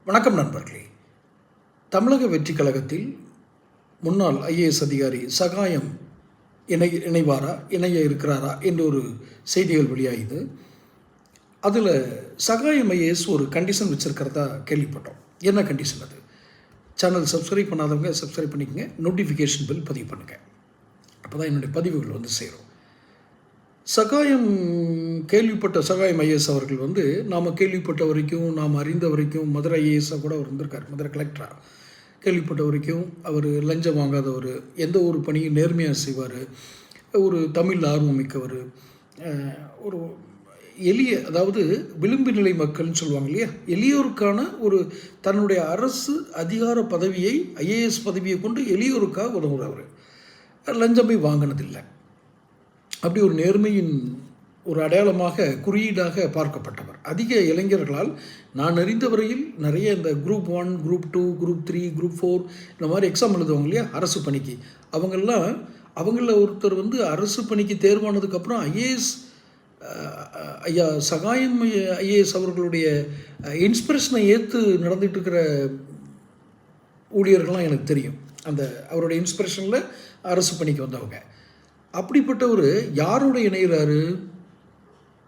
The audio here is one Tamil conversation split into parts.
வணக்கம் நண்பர்களே. தமிழக வெற்றி கழகத்தில் முன்னாள் ஐஏஎஸ் அதிகாரி சகாயம் இணைய இருக்கிறாரா என்ற ஒரு செய்திகள் வெளியாகுது. அதில் சகாயம் ஐஏஎஸ் ஒரு கண்டிஷன் வச்சுருக்கிறதா கேள்விப்பட்டோம். என்ன கண்டிஷன் அது? சேனல் சப்ஸ்கிரைப் பண்ணாதவங்க சப்ஸ்கிரைப் பண்ணிக்கங்க, நோட்டிஃபிகேஷன் பில் பதிவு பண்ணுங்கள். அப்போ தான் என்னுடைய பதிவுகள் வந்து சேரும். கேள்விப்பட்ட சகாயம் ஐஏஎஸ் அவர்கள் நாம் கேள்விப்பட்ட வரைக்கும், நாம் அறிந்த வரைக்கும் மதுரை ஐஏஎஸ்ஸாக கூட அவர் வந்திருக்கார். மதுரை கலெக்டராக கேள்விப்பட்ட வரைக்கும் அவர் லஞ்சம் வாங்காதவர், எந்த ஒரு பணியும் நேர்மையாக செய்வார், ஒரு தமிழ் ஆர்வம் மிக்கவர், ஒரு எளிய, அதாவது விளிம்பு நிலை மக்கள்னு சொல்லுவாங்க இல்லையா, எளியோருக்கான ஒரு தன்னுடைய அரசு அதிகார பதவியை, ஐஏஎஸ் பதவியை கொண்டு எளியோருக்காக உதவுறவர், லஞ்சமே வாங்கினதில்லை. அப்படி ஒரு நேர்மையின் ஒரு அடையாளமாக, குறியீடாக பார்க்கப்பட்டவர். அதிக இளைஞர்களால் நான் அறிந்த வரையில் நிறைய இந்த குரூப் 1, குரூப் 2, குரூப் 3, குரூப் 4 இந்த மாதிரி எக்ஸாம் எழுதுவாங்க இல்லையா அரசு பணிக்கு, அவங்கள ஒருத்தர் அரசு பணிக்கு தேர்வானதுக்கப்புறம் ஐஏஎஸ் ஐயா சகாயம் ஐஏஎஸ் அவர்களுடைய இன்ஸ்பிரேஷனை ஏற்று நடந்துகிட்டு இருக்கிற ஊழியர்கள்லாம் எனக்கு தெரியும். அந்த அவருடைய இன்ஸ்பிரேஷனில் அரசு பணிக்கு வந்தவங்க. அப்படிப்பட்டவர் யாரோட இணைகிறாரு?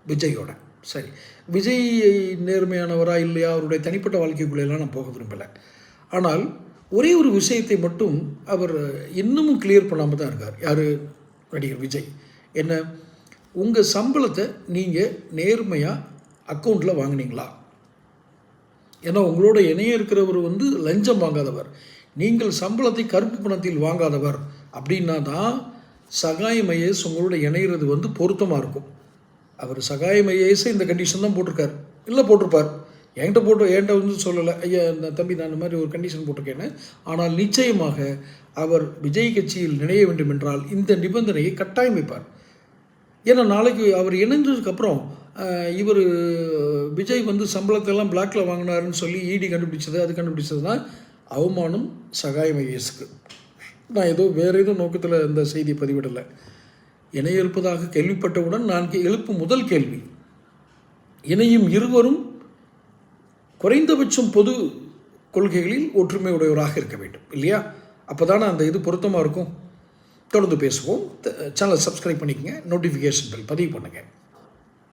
விஜயோட. சரி, விஜய் நேர்மையானவரா இல்லையா, அவருடைய தனிப்பட்ட வாழ்க்கைக்குள்ளெல்லாம் நான் போக விரும்பலை. ஆனால் ஒரே ஒரு விஷயத்தை மட்டும் அவர் இன்னமும் கிளியர் பண்ணாமல் தான் இருக்கார். யார்? நடிகர் விஜய். என்ன? உங்கள் சம்பளத்தை நீங்கள் நேர்மையாக அக்கௌண்ட்டில் வாங்கினீங்களா? ஏன்னா உங்களோட இணைய இருக்கிறவர் லஞ்சம் வாங்காதவர், நீங்கள் சம்பளத்தை கருப்பு பணத்தில் வாங்காதவர் அப்படின்னா தான் சகாயம் ஐஏஎஸ் உங்களோட இணைகிறது பொருத்தமாக இருக்கும். அவர் சகாயம் ஐஏஎஸ் இந்த கண்டிஷன் தான் போட்டிருக்கார். இல்லை போட்டிருப்பார், என்கிட்ட சொல்லலை, ஐயா இந்த தம்பி நான் இந்த மாதிரி ஒரு கண்டிஷன் போட்டிருக்கேன்னு. ஆனால் நிச்சயமாக அவர் விஜய் கட்சியில் இணைய வேண்டும் என்றால் இந்த நிபந்தனையை கட்டாயம் வைப்பார். ஏன்னா நாளைக்கு அவர் இணைஞ்சதுக்கப்புறம் இவர் விஜய் சம்பளத்தெல்லாம் பிளாக்கில் வாங்கினாருன்னு சொல்லி இடி கண்டுபிடிச்சதுன்னா அவமானம் சகாயம் ஐஏஎஸ்க்கு. நான் வேறு ஏதோ நோக்கத்தில் இந்த செய்தியை பதிவிடலை. இணைய இருப்பதாக கேள்விப்பட்டவுடன் நான் எழுப்பும் முதல் கேள்வி, இணையும் இருவரும் குறைந்தபட்சம் பொது கொள்கைகளில் ஒற்றுமை உடையவராக இருக்க வேண்டும் இல்லையா? அப்போ தானே அந்த பொருத்தமாக இருக்கும். தொடர்ந்து பேசுவோம். சேனலை சப்ஸ்கிரைப் பண்ணிக்கங்க, நோட்டிஃபிகேஷன் பில் பதிவு பண்ணுங்கள்.